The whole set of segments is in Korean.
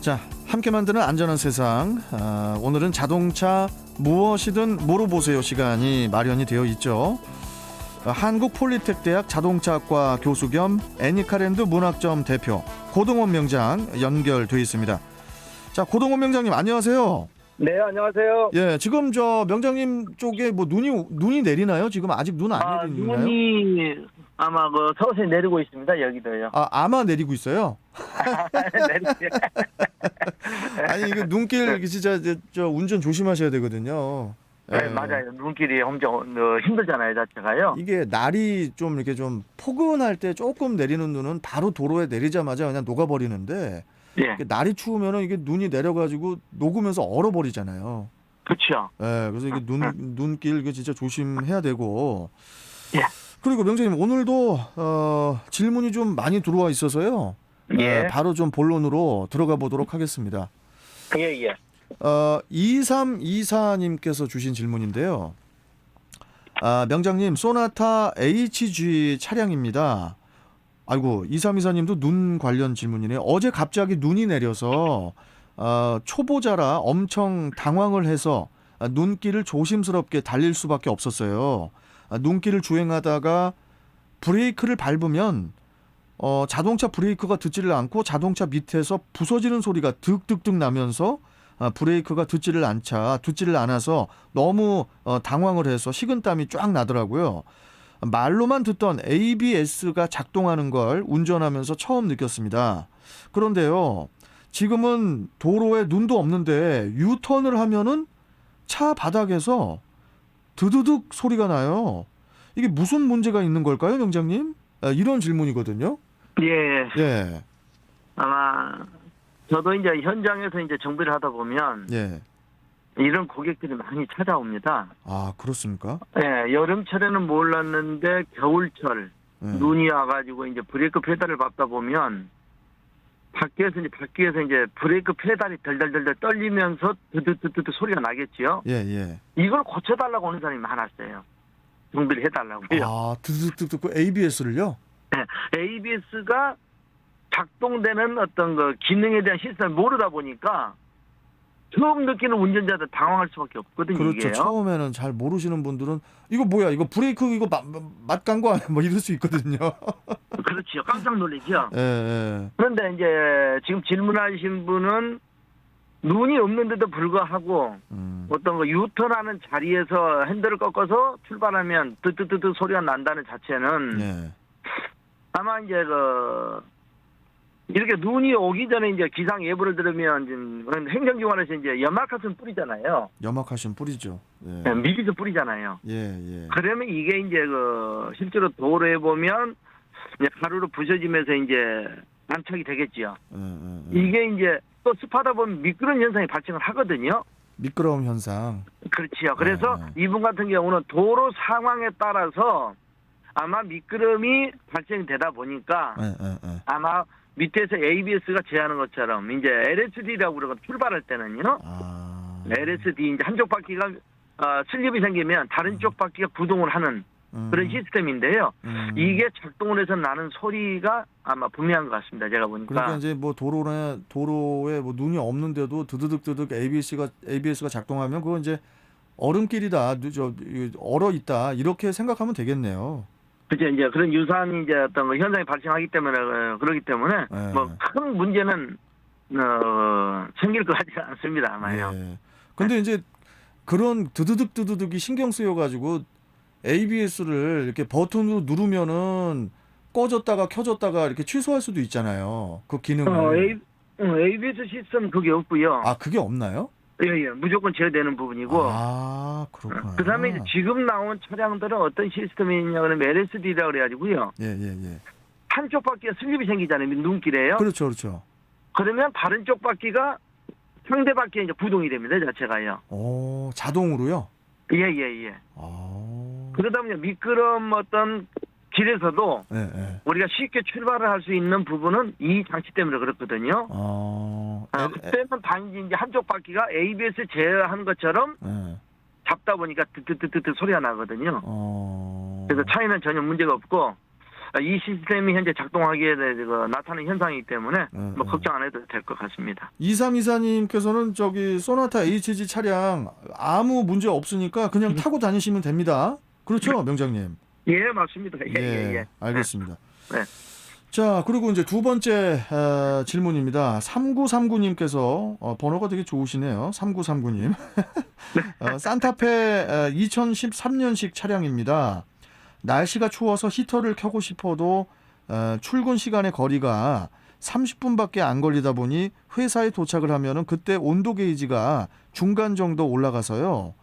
자, 함께 만드는 안전한 세상. 오늘은 자동차 무엇이든 물어보세요 시간이 마련이 되어 있죠. 한국폴리텍대학 자동차학과 교수 겸 애니카랜드 문학점 대표 고동원 명장 연결돼 있습니다. 자, 고동원 명장님 안녕하세요. 네, 안녕하세요. 예, 지금 저 명장님 쪽에 뭐 눈이 내리나요? 지금 아직 눈 안 내리나요? 눈이 아마 서울에 내리고 있습니다. 여기도요. 아마 내리고 있어요. 내리죠. 아니 이거 눈길 진짜 저 운전 조심하셔야 되거든요. 네, 예. 맞아요. 눈길이 엄청 힘들잖아요, 자체가요. 이게 날이 좀 이렇게 좀 포근할 때 조금 내리는 눈은 바로 도로에 내리자마자 그냥 녹아버리는데 예, 날이 추우면은 이게 눈이 내려가지고 녹으면서 얼어버리잖아요. 그렇죠. 예, 그래서 이게 눈길 이거 진짜 조심해야 되고. 예, 그리고 명장님 오늘도 질문이 좀 많이 들어와 있어서요. 예, 바로 좀 본론으로 들어가 보도록 하겠습니다. 예, 예. 2324님께서 주신 질문인데요. 명장님, 소나타 HG 차량입니다. 아이고, 2324님도 눈 관련 질문이네요. 어제 갑자기 눈이 내려서 초보자라 엄청 당황을 해서 눈길을 조심스럽게 달릴 수밖에 없었어요. 눈길을 주행하다가 브레이크를 밟으면 자동차 브레이크가 듣지를 않고 자동차 밑에서 부서지는 소리가 득득득 나면서 브레이크가 듣지를 않아서 너무 당황을 해서 식은땀이 쫙 나더라고요. 말로만 듣던 ABS가 작동하는 걸 운전하면서 처음 느꼈습니다. 그런데요, 지금은 도로에 눈도 없는데 유턴을 하면은 차 바닥에서 드드득 소리가 나요. 이게 무슨 문제가 있는 걸까요, 명장님? 이런 질문이거든요. 예. 예. 아마 저도 이제 현장에서 이제 정비를 하다 보면 예. 이런 고객들이 많이 찾아옵니다. 아, 그렇습니까? 예, 여름철에는 몰랐는데 겨울철 예. 눈이 와가지고 이제 브레이크 페달을 밟다 보면 밖에서 이제 브레이크 페달이 덜덜덜 떨리면서 드드드드 소리가 나겠지요. 예, 예. 이걸 고쳐달라고 오는 사람이 많았어요. 정비를 해달라고요. 아, 드드득 그 ABS를요? 네, ABS가 작동되는 어떤 그 기능에 대한 시스템을 모르다 보니까 처음 느끼는 운전자들 당황할 수밖에 없거든요. 그렇죠. 이게요. 처음에는 잘 모르시는 분들은 이거 뭐야? 이거 브레이크 이거 맛 간 거 아니야? 뭐 이럴 수 있거든요. 그렇죠. 깜짝 놀라죠. 예, 예. 그런데 이제 지금 질문하신 분은 눈이 없는데도 불구하고 어떤 거 유턴하는 자리에서 핸들을 꺾어서 출발하면 드드드드 소리가 난다는 자체는 예. 아마 이제 이렇게 눈이 오기 전에 이제 기상 예보를 들으면 행정기관에서 이제 연막하신 뿌리잖아요. 염화칼슘 뿌리죠. 예. 네, 미리서 뿌리잖아요. 예, 예. 그러면 이게 이제 실제로 도로에 보면 이제 가루로 부서지면서 이제 안착이 되겠지요. 예, 예. 이게 이제 또 습하다 보면 미끄러운 현상이 발생을 하거든요. 미끄러움 현상. 그렇지요. 그래서 이분 같은 경우는 도로 상황에 따라서 아마 미끄럼이 발생되다 보니까 예, 예, 예. 아마 밑에서 ABS가 제하는 것처럼 이제 LSD라고 그러거든요. 출발할 때는요. 아. LSD 이제 한쪽 바퀴가 슬립이 생기면 다른 쪽 바퀴가 구동을 하는 그런 시스템인데요. 이게 작동을 해서 나는 소리가 아마 분명한 것 같습니다. 제가 보니까. 그러니까 이제 뭐 도로에 뭐 눈이 없는데도 드드득 ABS가 작동하면 그건 이제 얼음길이다, 얼어 있다 이렇게 생각하면 되겠네요. 그죠. 이제 그런 유사한 이제 어떤 현상이 발생하기 때문에 그러기 때문에 네. 뭐 큰 문제는 생길 것 같지 않습니다. 아마요. 예. 근데 이제 그런 드드득이 신경 쓰여 가지고 ABS를 이렇게 버튼으로 누르면은 꺼졌다가 켜졌다가 이렇게 취소할 수도 있잖아요. 그 기능을. ABS 시스템 그게 없고요. 아, 그게 없나요? 예, 무조건 제어되는 부분이고. 아, 그렇구나. 그다음에 이제 지금 나온 차량들은 어떤 시스템이 있냐 그러면 LSD라고 그래가지고요. 예, 예, 예. 한쪽 바퀴가 슬립이 생기잖아요. 눈길에요. 그렇죠, 그렇죠. 그러면 다른 쪽 바퀴가 상대 바퀴에 이제 구동이 됩니다. 자체가요. 오, 자동으로요? 예. 아. 그러다 보니 미끄럼 어떤 길에서도 예, 예. 우리가 쉽게 출발을 할 수 있는 부분은 이 장치 때문에 그렇거든요. 그때는 단지 이제 한쪽 바퀴가 ABS 제어한 것처럼 예. 잡다 보니까 드드드드 소리가 나거든요. 그래서 차이는 전혀 문제가 없고 이 시스템이 현재 작동하기에 나타나는 현상이기 때문에 뭐 걱정 안 해도 될 것 같습니다. 2324님께서는 저기 소나타 HG 차량 아무 문제 없으니까 그냥 타고 다니시면 됩니다. 그렇죠, 명장님? 예, 맞습니다. 예. 알겠습니다. 네. 자, 그리고 이제 두 번째 질문입니다. 3939님께서 번호가 되게 좋으시네요. 3939님. 산타페 2013년식 차량입니다. 날씨가 추워서 히터를 켜고 싶어도 출근 시간의 거리가 30분밖에 안 걸리다 보니 회사에 도착을 하면은 그때 온도 게이지가 중간 정도 올라가서요.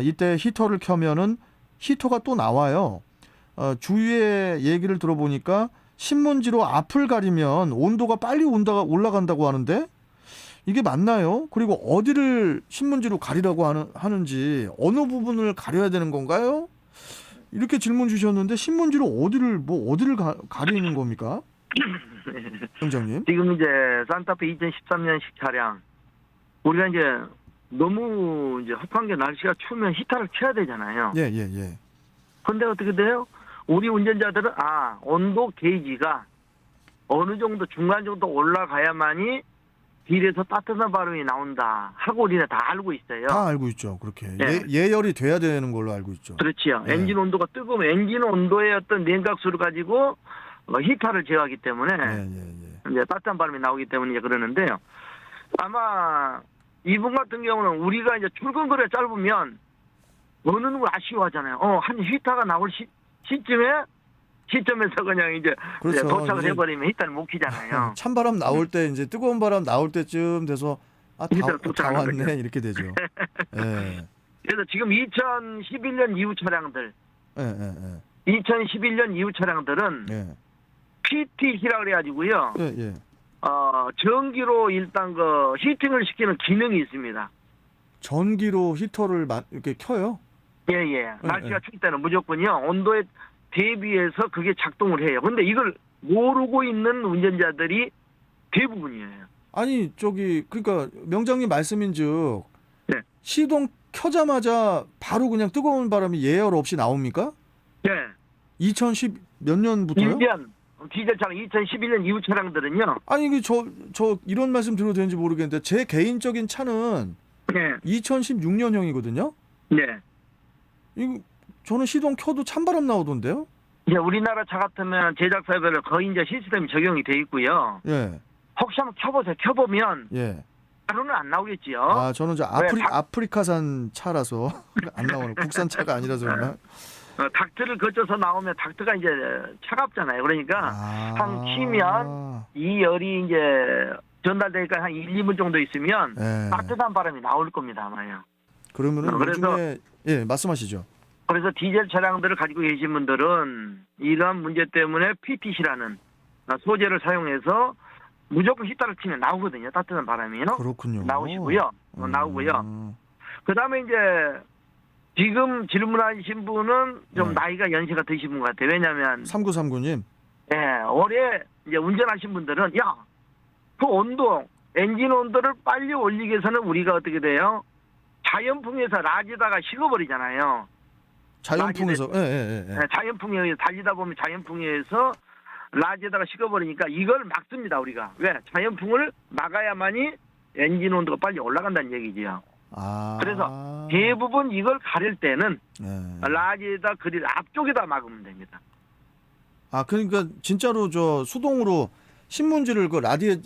이때 히터를 켜면은 히터가 또 나와요. 주위의 얘기를 들어보니까 신문지로 앞을 가리면 온도가 빨리 올라간다고 하는데 이게 맞나요? 그리고 어디를 신문지로 가리라고 하는지 어느 부분을 가려야 되는 건가요? 이렇게 질문 주셨는데 신문지로 어디를 가리는 겁니까? 원장님. 지금 이제 산타페 2013년식 차량 우리가 이제 너무 이제 혹한게 날씨가 추우면 히터를 켜야 되잖아요. 예. 근데 어떻게 돼요? 우리 운전자들은 온도 게이지가 어느 정도 중간 정도 올라가야만이 길에서 따뜻한 바람이 나온다 하고 우리는 다 알고 있어요. 다 알고 있죠. 그렇게 네. 예열이 돼야 되는 걸로 알고 있죠. 그렇지요. 네. 엔진 온도가 뜨거우면 엔진 온도의 어떤 냉각수를 가지고 히터를 제어하기 때문에 이제 따뜻한 바람이 나오기 때문에 이제 그러는데요. 아마 이분 같은 경우는 우리가 이제 출근 거리가 짧으면 어느 누구 아쉬워하잖아요. 한 히터가 나올 시점에서 그냥 이제 그렇죠. 도착을 이제 해버리면 히터를 못 키잖아요. 찬바람 나올 때 이제 뜨거운 바람 나올 때쯤 돼서 다 도착하는 왔네 거죠. 이렇게 되죠. 예. 그래서 지금 2011년 이후 차량들, 예. 2011년 이후 차량들은 예. PTC라 그래가지고요. 예. 전기로 일단 그 히팅을 시키는 기능이 있습니다. 전기로 히터를 이렇게 켜요? 예. 날씨가 춥을 때는 무조건요. 온도에 대비해서 그게 작동을 해요. 근데 이걸 모르고 있는 운전자들이 대부분이에요. 아니 그러니까 명장님 말씀인즉 네. 시동 켜자마자 바로 그냥 뜨거운 바람이 예열 없이 나옵니까? 네. 2010 몇 년부터요? 1년 디젤 차량 2011년 이후 차량들은요. 아니 저 이런 말씀 드려도 되는지 모르겠는데 제 개인적인 차는 네. 2016년형이거든요. 네. 이거 저는 시동 켜도 찬바람 나오던데요? 이제 우리나라 차 같으면 제작사별로 거의 이제 시스템이 적용이 돼 있고요. 예. 혹시 한번 켜보세요. 켜보면 예. 바로는 안 나오겠지요. 저는 아프리카산 차라서 안 나오는 국산 차가 아니라서 그런가? 닥트를 거쳐서 나오면 닥트가 이제 차갑잖아요. 그러니까 한 키면 이 열이 이제 전달되니까 한 1, 2분 정도 있으면 따뜻한 바람이 나올 겁니다, 아마요. 그러면은 요즘에 말씀하시죠. 그래서 디젤 차량들을 가지고 계신 분들은 이러한 문제 때문에 PTC라는 소재를 사용해서 무조건 히터를 치면 나오거든요. 따뜻한 바람이요. 그렇군요. 나오고요. 그다음에 이제 지금 질문하신 분은 좀 나이가 연세가 드신 분 같아요. 왜냐하면 3939님. 올해 이제 운전하신 분들은 그 온도 엔진 온도를 빨리 올리기 위해서는 우리가 어떻게 돼요? 자연풍에서 라지다가 식어버리잖아요. 자연풍에서 자연풍에 의해서 달리다 보면 자연풍에 의해서 라지에다가 식어버리니까 이걸 막습니다. 우리가 왜 자연풍을 막아야만이 엔진 온도가 빨리 올라간다는 얘기지요. 그래서 대부분 이걸 가릴 때는 라지에다 그릴 앞쪽에다 막으면 됩니다. 그러니까 진짜로 저 수동으로 신문지를 그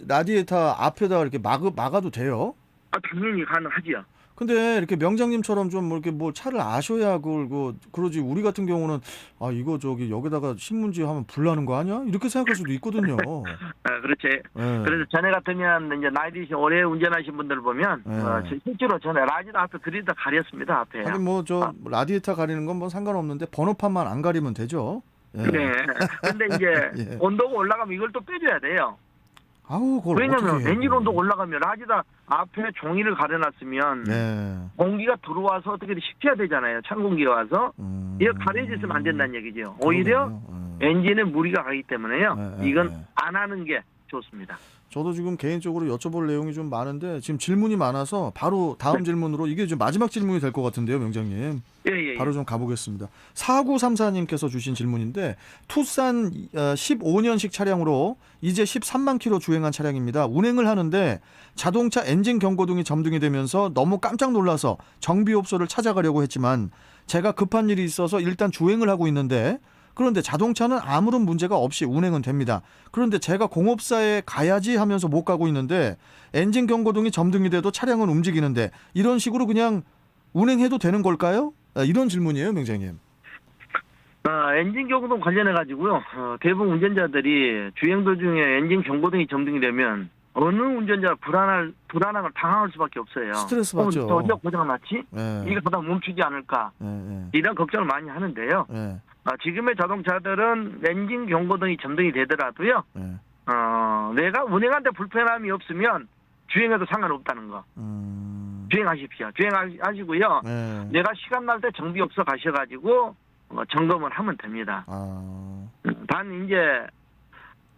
라디에이터 앞에다 이렇게 막아도 돼요? 당연히 가능하지요. 근데 이렇게 명장님처럼 좀 이렇게 뭐 차를 아셔야 그러지. 우리 같은 경우는 이거 여기다가 신문지 하면 불 나는 거 아니야? 이렇게 생각할 수도 있거든요. 그렇지. 그래서 전에 같으면 이제 나이 드신 오래 운전하신 분들 보면 실제로 전에 라디에이터 앞에 그리다 가렸습니다. 앞에. 하긴 라디에이터 가리는 건 뭐 상관없는데 번호판만 안 가리면 되죠. 네. 근데 이제 온도가 올라가면 이걸 또 빼줘야 돼요. 왜냐면 엔진 온도가 올라가면 라디에이터 앞에 종이를 가려놨으면 공기가 들어와서 어떻게든 식혀야 되잖아요. 찬 공기가 와서 이거 가려져 있으면 안 된다는 얘기죠. 오히려 엔진에 무리가 가기 때문에요. 이건 안 하는 게 좋습니다. 저도 지금 개인적으로 여쭤볼 내용이 좀 많은데 지금 질문이 많아서 바로 다음 질문으로 이게 좀 마지막 질문이 될 것 같은데요, 명장님. 예. 바로 좀 가보겠습니다. 4934님께서 주신 질문인데 투싼 15년식 차량으로 이제 13만 킬로 주행한 차량입니다. 운행을 하는데 자동차 엔진 경고등이 점등이 되면서 너무 깜짝 놀라서 정비업소를 찾아가려고 했지만 제가 급한 일이 있어서 일단 주행을 하고 있는데 그런데 자동차는 아무런 문제가 없이 운행은 됩니다. 그런데 제가 공업사에 가야지 하면서 못 가고 있는데 엔진 경고등이 점등이 돼도 차량은 움직이는데 이런 식으로 그냥 운행해도 되는 걸까요? 이런 질문이에요, 명장님. 엔진 경고등 관련해 가지고요. 대부분 운전자들이 주행 도중에 엔진 경고등이 점등이 되면 어느 운전자 불안함을 당할 수밖에 없어요. 스트레스 받죠. 어디가 고장 났지? 예. 이게 보다 멈추지 않을까? 예. 이런 걱정을 많이 하는데요. 예. 지금의 자동차들은 엔진 경고등이 점등이 되더라도요. 예. 내가 운행하는데 불편함이 없으면 주행해도 상관없다는 거. 주행하십시오. 주행하시고요. 예. 내가 시간 날 때 정비업소 가셔가지고 점검을 하면 됩니다. 단 이제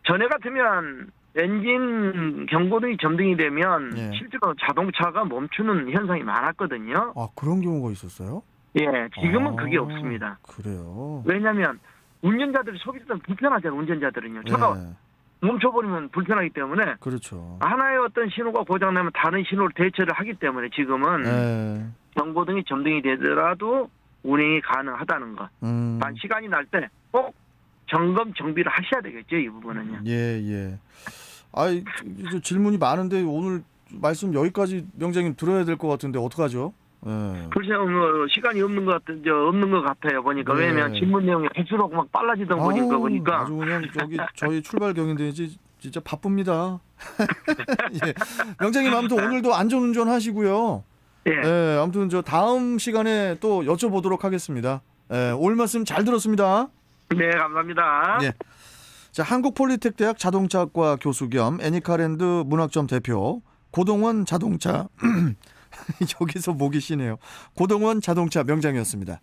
전에 같으면 엔진 경고등이 점등이 되면 예. 실제로 자동차가 멈추는 현상이 많았거든요. 그런 경우가 있었어요? 예, 지금은 그게 없습니다. 그래요. 왜냐하면 운전자들이 소비자들은 불편하잖아요. 운전자들은요. 차가 예. 멈춰버리면 불편하기 때문에 그렇죠. 하나의 어떤 신호가 고장나면 다른 신호를 대처를 하기 때문에 지금은 예. 경고등이 점등이 되더라도 운행이 가능하다는 것. 단 시간이 날 때 꼭 점검 정비를 하셔야 되겠죠. 이 부분은요. 예. 이제 질문이 많은데 오늘 말씀 여기까지 명장님 들어야 될 것 같은데 어떡하죠? 예. 글쎄요, 시간이 없는 것 같아요. 보니까. 네. 왜냐면 질문 내용이 갈수록 막 빨라지던 보니까. 아주 그냥 저희 출발경인데 진짜 바쁩니다. 예. 명장님 아무튼 오늘도 안전운전 하시고요. 예. 아무튼 저 다음 시간에 또 여쭤보도록 하겠습니다. 올 말씀 잘 들었습니다. 네, 감사합니다. 예. 자, 한국폴리텍대학 자동차학과 교수 겸 애니카랜드 문학점 대표 고동원 자동차 여기서 목이 쉬네요. 고동원 자동차 명장이었습니다.